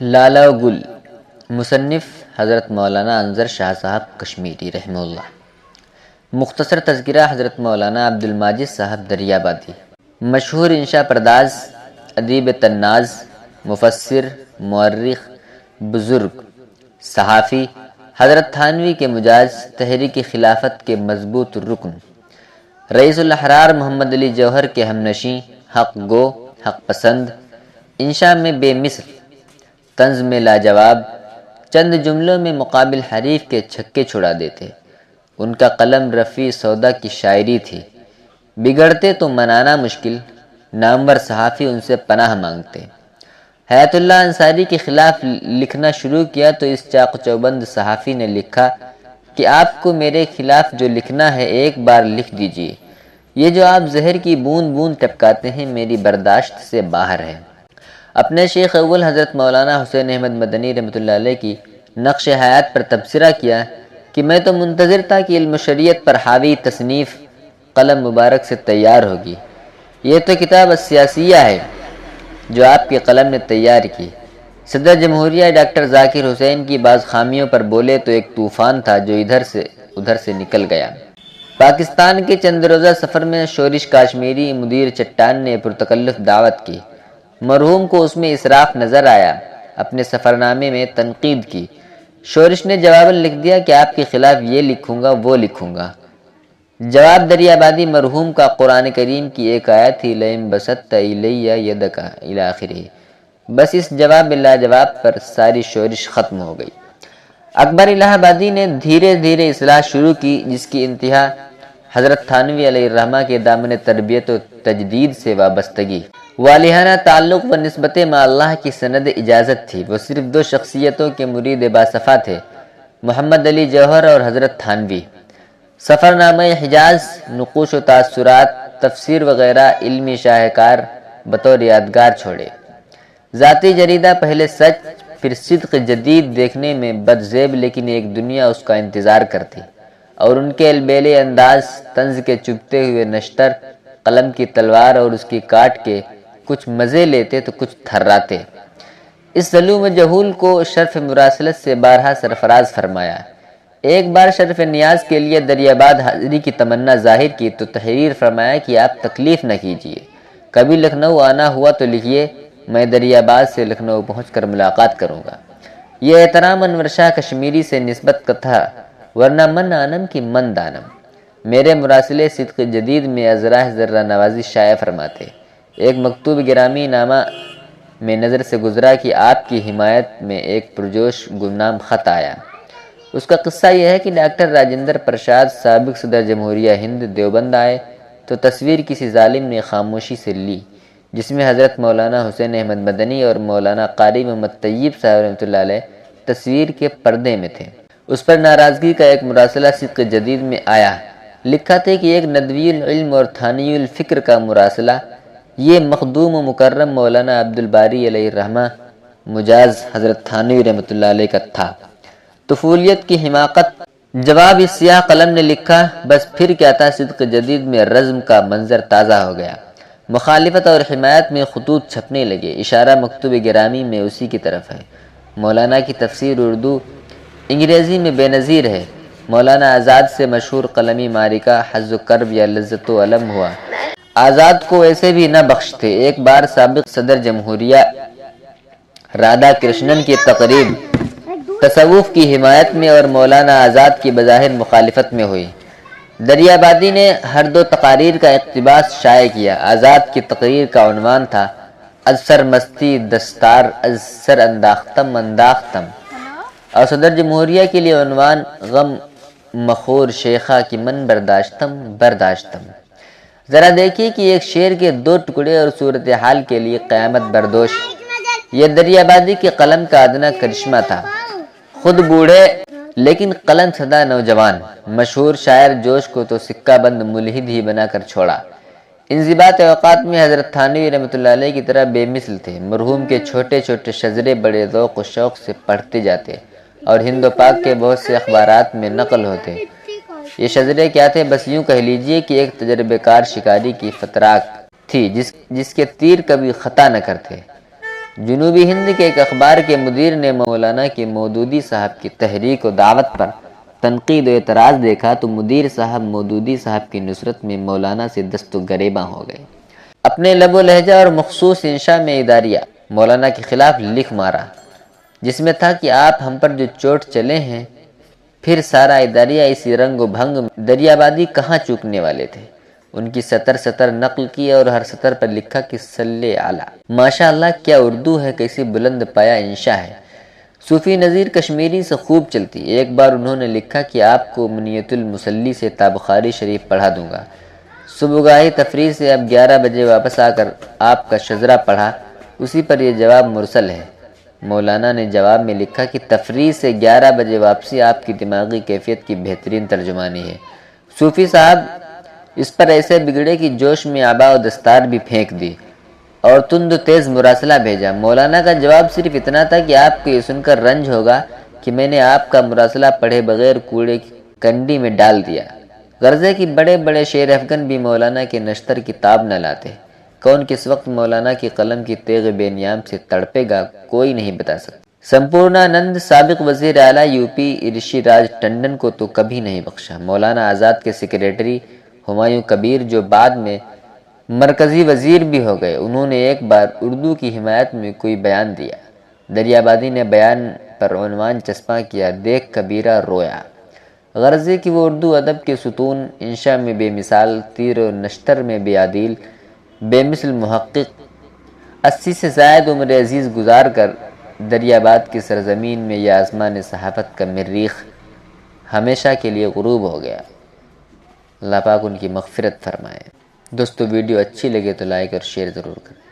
لالا گل مصنف حضرت مولانا انظر شاہ صاحب کشمیری رحمہ اللہ۔ مختصر تذکرہ حضرت مولانا عبد الماجد صاحب دریابادی، مشہور انشا پرداز، ادیب طناز، مفسر، مورخ، بزرگ، صحافی، حضرت تھانوی کے مجاز، تحریک خلافت کے مضبوط رکن، رئیس الاحرار محمد علی جوہر کے ہمنشیں، حق گو، حق پسند، انشا میں بے مثل، طنز میں لاجواب، چند جملوں میں مقابل حریف کے چھکے چھڑا دیتے۔ ان کا قلم رفیع سودا کی شاعری تھی، بگڑتے تو منانا مشکل، نامور صحافی ان سے پناہ مانگتے۔ حیات اللہ انصاری کے خلاف لکھنا شروع کیا تو اس چاق چوبند صحافی نے لکھا کہ آپ کو میرے خلاف جو لکھنا ہے ایک بار لکھ دیجئے، یہ جو آپ زہر کی بوند بوند ٹپکاتے ہیں میری برداشت سے باہر ہے۔ اپنے شیخ اول حضرت مولانا حسین احمد مدنی رحمۃ اللہ علیہ کی نقش حیات پر تبصرہ کیا کہ میں تو منتظر تھا کہ علم شریعت پر حاوی تصنیف قلم مبارک سے تیار ہوگی، یہ تو کتاب السیاسیہ ہے جو آپ کے قلم نے تیار کی۔ صدر جمہوریہ ڈاکٹر ذاکر حسین کی بعض خامیوں پر بولے تو ایک طوفان تھا جو ادھر سے نکل گیا۔ پاکستان کے چند روزہ سفر میں شورش کاشمیری مدیر چٹان نے پرتکلف دعوت کی، مرحوم کو اس میں اسراف نظر آیا، اپنے سفرنامے میں تنقید کی۔ شورش نے جواباً لکھ دیا کہ آپ کے خلاف یہ لکھوں گا وہ لکھوں گا۔ جواب دریابادی مرحوم کا قرآن کریم کی ایک آیت تھی لئن بسطت الی یدک الی آخرہ، بس اس جواب لاجواب پر ساری شورش ختم ہو گئی۔ اکبر الہ آبادی نے دھیرے دھیرے اصلاح شروع کی جس کی انتہا حضرت تھانوی علیہ الرحمہ کے دامن تربیت و تجدید سے وابستگی، والہانہ تعلق و نسبت مع اللہ کی سند اجازت تھی۔ وہ صرف دو شخصیتوں کے مرید باصفا تھے، محمد علی جوہر اور حضرت تھانوی۔ سفرنامہ حجاز، نقوش و تاثرات، تفسیر وغیرہ علمی شاہکار بطور یادگار چھوڑے۔ ذاتی جریدہ پہلے سچ پھر صدق جدید دیکھنے میں بدزیب لیکن ایک دنیا اس کا انتظار کرتی، اور ان کے البیلے انداز، طنز کے چبھتے ہوئے نشتر، قلم کی تلوار اور اس کی کاٹ کے کچھ مزے لیتے تو کچھ تھراتے۔ اس ظلوم جہول کو شرف مراسلت سے بارہا سرفراز فرمایا۔ ایک بار شرف نیاز کے لیے دریاباد حاضری کی تمنا ظاہر کی تو تحریر فرمایا کہ آپ تکلیف نہ کیجیے، کبھی لکھنؤ آنا ہوا تو لکھیے، میں دریاباد سے لکھنؤ پہنچ کر ملاقات کروں گا۔ یہ احترام انور شاہ کشمیری سے نسبت کا تھا، ورنہ من آنم کی من دانم۔ میرے مراسلے صدق جدید میں ازراہ ذرہ نوازی شائع فرماتے۔ ایک مکتوب گرامی نامہ میں نظر سے گزرا کہ آپ کی حمایت میں ایک پرجوش گمنام خط آیا۔ اس کا قصہ یہ ہے کہ ڈاکٹر راجندر پرساد سابق صدر جمہوریہ ہند دیوبند آئے تو تصویر کسی ظالم نے خاموشی سے لی جس میں حضرت مولانا حسین احمد مدنی اور مولانا قاری محمد طیب صاحب رحمۃ اللہ علیہ تصویر کے پردے میں تھے۔ اس پر ناراضگی کا ایک مراسلہ صدق جدید میں آیا، لکھا تھا کہ ایک ندوی العلم اور تھانوی الفکر کا مراسلہ، یہ مخدوم و مکرم مولانا عبد الباری علیہ الرحمہ مجاز حضرت تھانوی رحمۃ اللہ علیہ کا تھا۔ طفولیت کی حماقت، جواب اس سیاہ قلم نے لکھا، بس پھر کیا تھا، صدق جدید میں رزم کا منظر تازہ ہو گیا، مخالفت اور حمایت میں خطوط چھپنے لگے، اشارہ مکتوب گرامی میں اسی کی طرف ہے۔ مولانا کی تفسیر اردو انگریزی میں بے نظیر ہے۔ مولانا آزاد سے مشہور قلمی معرکہ حظ و کرب یا لذت و الم ہوا۔ آزاد کو ایسے بھی نہ بخشتے۔ ایک بار سابق صدر جمہوریہ رادھا کرشنن کی تقریب تصوف کی حمایت میں اور مولانا آزاد کی بظاہر مخالفت میں ہوئی۔ دریابادی نے ہر دو تقاریر کا اقتباس شائع کیا۔ آزاد کی تقریر کا عنوان تھا از سر مستی دستار از سر انداختم انداختم، اور صدر جمہوریہ کے لیے عنوان غم مخور شیخہ کی من برداشتم برداشتم۔ ذرا دیکھیے کہ ایک شعر کے دو ٹکڑے اور صورتحال کے لیے قیامت بردوش، یہ دریابادی کے قلم کا ادنا کرشمہ تھا۔ خود بوڑھے لیکن قلم سدا نوجوان، مشہور شاعر جوش کو تو سکہ بند ملحد ہی بنا کر چھوڑا۔ انضباط اوقات میں حضرت تھانوی رحمۃ اللہ علیہ کی طرح بے مثل تھے۔ مرحوم کے چھوٹے چھوٹے شجرے بڑے ذوق و شوق سے پڑھتے جاتے اور ہند و پاک کے بہت سے اخبارات میں نقل ہوتے۔ یہ شجرے کیا تھے؟ بس یوں کہہ لیجئے کہ ایک تجربہ کار شکاری کی فتراک تھی جس کے تیر کبھی خطا نہ کرتے۔ جنوبی ہند کے ایک اخبار کے مدیر نے مولانا کے مودودی صاحب کی تحریک و دعوت پر تنقید و اعتراض دیکھا تو مدیر صاحب مودودی صاحب کی نصرت میں مولانا سے دست و گریباں ہو گئے۔ اپنے لب و لہجہ اور مخصوص انشاء میں اداریہ مولانا کے خلاف لکھ مارا، جس میں تھا کہ آپ ہم پر جو چوٹ چلے ہیں، پھر سارا اداریہ اسی رنگ و بھنگ میں دریابادی کہاں چوکنے والے تھے۔ ان کی سطر نقل کی اور ہر سطر پر لکھا کہ صلی اعلیٰ۔ ماشاءاللہ کیا اردو ہے، کیسی بلند پایا انشاء ہے، صوفی نظیر کشمیری سے خوب چلتی۔ ایک بار انہوں نے لکھا کہ آپ کو منیت المصلی سے تا بخاری شریف پڑھا دوں گا۔ صبحگاہی تفریح سے اب 11 بجے واپس آ کر آپ کا شذرہ پڑھا، اسی پر یہ جواب مرسل ہے۔ مولانا نے جواب میں لکھا کہ تفریح سے 11 بجے واپسی آپ کی دماغی کیفیت کی بہترین ترجمانی ہے۔ صوفی صاحب اس پر ایسے بگڑے کہ جوش میں عبا و دستار بھی پھینک دی اور تند و تیز مراسلہ بھیجا۔ مولانا کا جواب صرف اتنا تھا کہ آپ کو یہ سن کر رنج ہوگا کہ میں نے آپ کا مراسلہ پڑھے بغیر کوڑے کی کنڈی میں ڈال دیا۔ غرض ہے کہ بڑے بڑے شیر افغن بھی مولانا کے نشتر کتاب نہ لاتے۔ کون کس وقت مولانا کی قلم کی تیغ بے نیام سے تڑپے گا کوئی نہیں بتا سکتا۔ سمپورنانند سابق وزیر اعلیٰ یوپی رشی راج ٹنڈن کو تو کبھی نہیں بخشا۔ مولانا آزاد کے سیکریٹری ہمایوں کبیر جو بعد میں مرکزی وزیر بھی ہو گئے، انہوں نے ایک بار اردو کی حمایت میں کوئی بیان دیا۔ دریابادی نے بیان پر عنوان چسپاں کیا، دیکھ کبیرہ رویا۔ غرض ہے کہ وہ اردو ادب کے ستون، انشاء میں بے مثال، تیر و نشتر میں بے عدیل، بے مثل محقق، 80 سے زائد عمر عزیز گزار کر دریاباد کی سرزمین میں یہ آسمان صحافت کا مریخ ہمیشہ کے لیے غروب ہو گیا۔ اللہ پاک ان کی مغفرت فرمائے۔ دوستو ویڈیو اچھی لگے تو لائک اور شیئر ضرور کریں۔